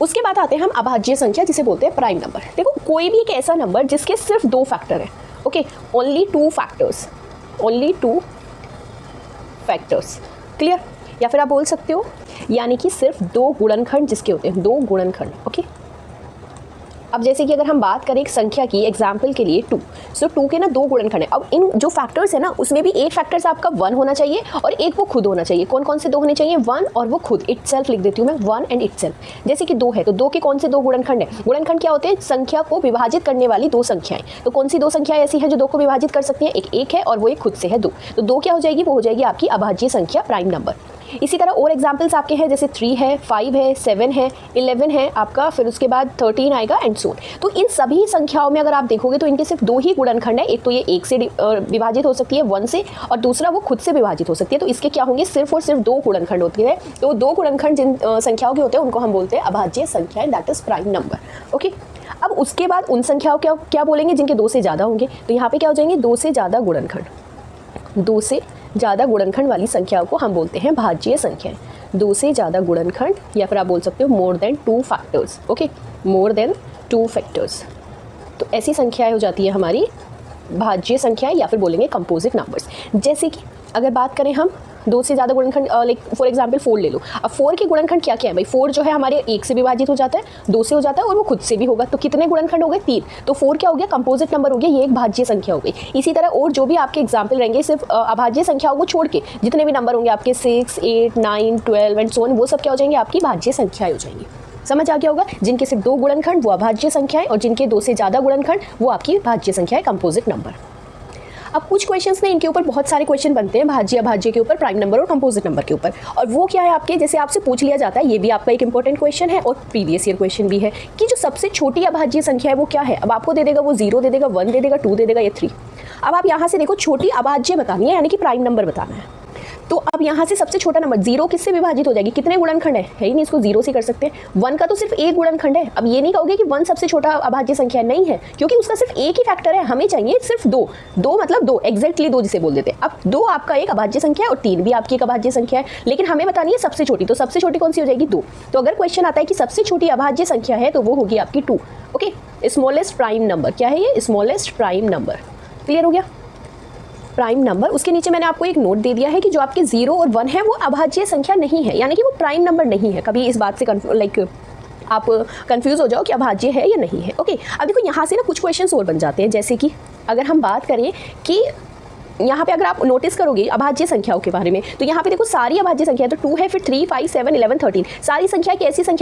उसके बाद आते हैं हम अभाज्य संख्या जिसे बोलते हैं प्राइम नंबर। देखो कोई भी एक ऐसा नंबर जिसके सिर्फ 2 फैक्टर है, okay, only 2 factors, only 2 factors, clear. या फिर आप बोल सकते हो यानी कि सिर्फ 2 गुणनखंड जिसके होते हैं, 2 गुणनखंड, ओके। अब जैसे कि अगर हम बात करें एक संख्या की एग्जाम्पल के लिए 2, सो 2 के ना 2 गुणनखंड है। अब इन जो फैक्टर्स है ना उसमें भी एक फैक्टर्स आपका 1 होना चाहिए और एक वो खुद होना चाहिए। कौन कौन से 2 होने चाहिए? 1 और वो खुद, इटसेल्फ लिख देती हूँ मैं, 1 एंड इटसेल्फ। जैसे कि 2 है तो 2 के कौन से 2 गुणनखंड है? गुणनखंड क्या होते हैं? संख्या को विभाजित करने वाली 2 संख्याएं। तो कौन सी 2 संख्याएं ऐसी हैं जो 2 को विभाजित कर सकती हैं? एक है और वो एक खुद से है 2। तो 2 क्या हो जाएगी? वो हो जाएगी आपकी अभाज्य संख्या, प्राइम नंबर। इसी तरह और एग्जाम्पल्स आपके हैं, जैसे 3 है, 5 है, 7 है, 11 है आपका, फिर उसके बाद 13 आएगा एंड सो ऑन। तो इन सभी संख्याओं में अगर आप देखोगे तो इनके सिर्फ 2 ही गुणनखंड है। एक तो ये 1 से विभाजित हो सकती है, 1 से, और दूसरा वो खुद से विभाजित हो सकती है। तो इसके क्या होंगे? सिर्फ और सिर्फ 2 गुणनखंड होती है। तो 2 गुणनखंड जिन संख्याओं के होते हैं उनको हम बोलते हैं अभाज्य संख्याएं, that is prime number, okay. अब उसके बाद उन संख्याओं क्या बोलेंगे जिनके 2 से ज़्यादा होंगे। तो यहाँ पे क्या हो जाएंगे? 2 से ज़्यादा गुणनखंड, 2 से ज़्यादा गुणनखंड वाली संख्याओं को हम बोलते हैं भाज्य संख्याएं। 2 से ज़्यादा गुणनखंड, या फिर आप बोल सकते हो more than 2 factors, okay, more than 2 factors. तो ऐसी संख्याएं हो जाती है हमारी भाज्य संख्याएं, या फिर बोलेंगे कंपोजिट नंबर्स। जैसे कि अगर बात करें हम 2 से ज़्यादा गुणनखंड, लाइक फॉर एग्जांपल 4 ले लो। अब 4 के गुणनखंड क्या क्या है भाई? 4 जो है हमारे 1 से विभाजित हो जाता है, 2 से हो जाता है और वो खुद से भी होगा। तो कितने गुणनखंड हो गए? 3। तो 4 क्या हो गया? कंपोजिट नंबर हो गया, ये एक भाज्य संख्या हो गई। इसी तरह और जो भी आपके एग्जाम्पल रहेंगे, सिर्फ अभाज्य संख्याओं को छोड़ के जितने भी नंबर होंगे आपके 6, 8, 9, 12 एंड सो ऑन, वो सब क्या हो जाएंगे? आपकी भाज्य संख्याएं हो जाएंगी। समझ आ गया होगा? जिनके सिर्फ 2 गुणनखंड वो अभाज्य संख्याएं, और जिनके 2 से ज़्यादा गुणनखंड वो आपकी भाज्य संख्याएं, कंपोजिट नंबर। अब कुछ क्वेश्चंस में इनके ऊपर बहुत सारे क्वेश्चन बनते हैं, भाज्य अभाज्य के ऊपर, प्राइम नंबर और कंपोजिट नंबर के ऊपर। और वो क्या है आपके, जैसे आपसे पूछ लिया जाता है, ये भी आपका एक इंपॉर्टेंट क्वेश्चन है और प्रीवियस ईयर क्वेश्चन भी है, कि जो सबसे छोटी अभाज्य संख्या है वो क्या है। अब आपको दे देगा वो 0 दे देगा, 1 दे देगा, 2 दे देगा या 3। अब आप यहाँ से देखो छोटी अभाज्य बतानी है, यानी कि प्राइम नंबर बताना है। तो अब यहाँ से सबसे छोटा नंबर 0 किससे विभाजित हो जाएगी? कितने गुणनखंड है ही नहीं, इसको 0 से कर सकते हैं। 1 का तो सिर्फ एक गुणनखंड है। अब ये नहीं कहोगे कि 1 सबसे छोटा अभाज्य संख्या नहीं है, क्योंकि उसका सिर्फ एक ही फैक्टर है। हमें चाहिए सिर्फ 2 मतलब 2, एग्जैक्टली 2 जिसे बोल देते हैं। अब 2 आपका एक अभाज्य संख्या है और 3 भी आपकी एक अभाज्य संख्या है, लेकिन हमें बतानी है सबसे छोटी। तो सबसे छोटी कौन सी हो जाएगी? 2। तो अगर क्वेश्चन आता है कि सबसे छोटी अभाज्य संख्या है तो वो होगी आपकी 2, ओके। स्मॉलेस्ट प्राइम नंबर क्या है? ये स्मॉलेस्ट प्राइम नंबर। क्लियर हो गया? Prime number. उसके नीचे मैंने आपको एक नोट दे दिया है कि जो आपके 0 और 1 है वो अभाज्य संख्या नहीं है, यानी कि वो प्राइम नंबर नहीं है। कभी इस बात से आप कंफ्यूज हो जाओ कि अभाज्य है या नहीं है, ओके। अब देखो यहाँ से ना कुछ क्वेश्चंस और बन जाते हैं, जैसे कि अगर हम बात करें कि यहाँ पे अगर आप नोटिस करोगे अभाज्य संख्याओं के बारे में, तो यहाँ पे देखो सारी अभाज्य संख्या है। तो 2 है, फिर 3, 5, 7, 11, 13, सारी संख्या की ऐसी संख्या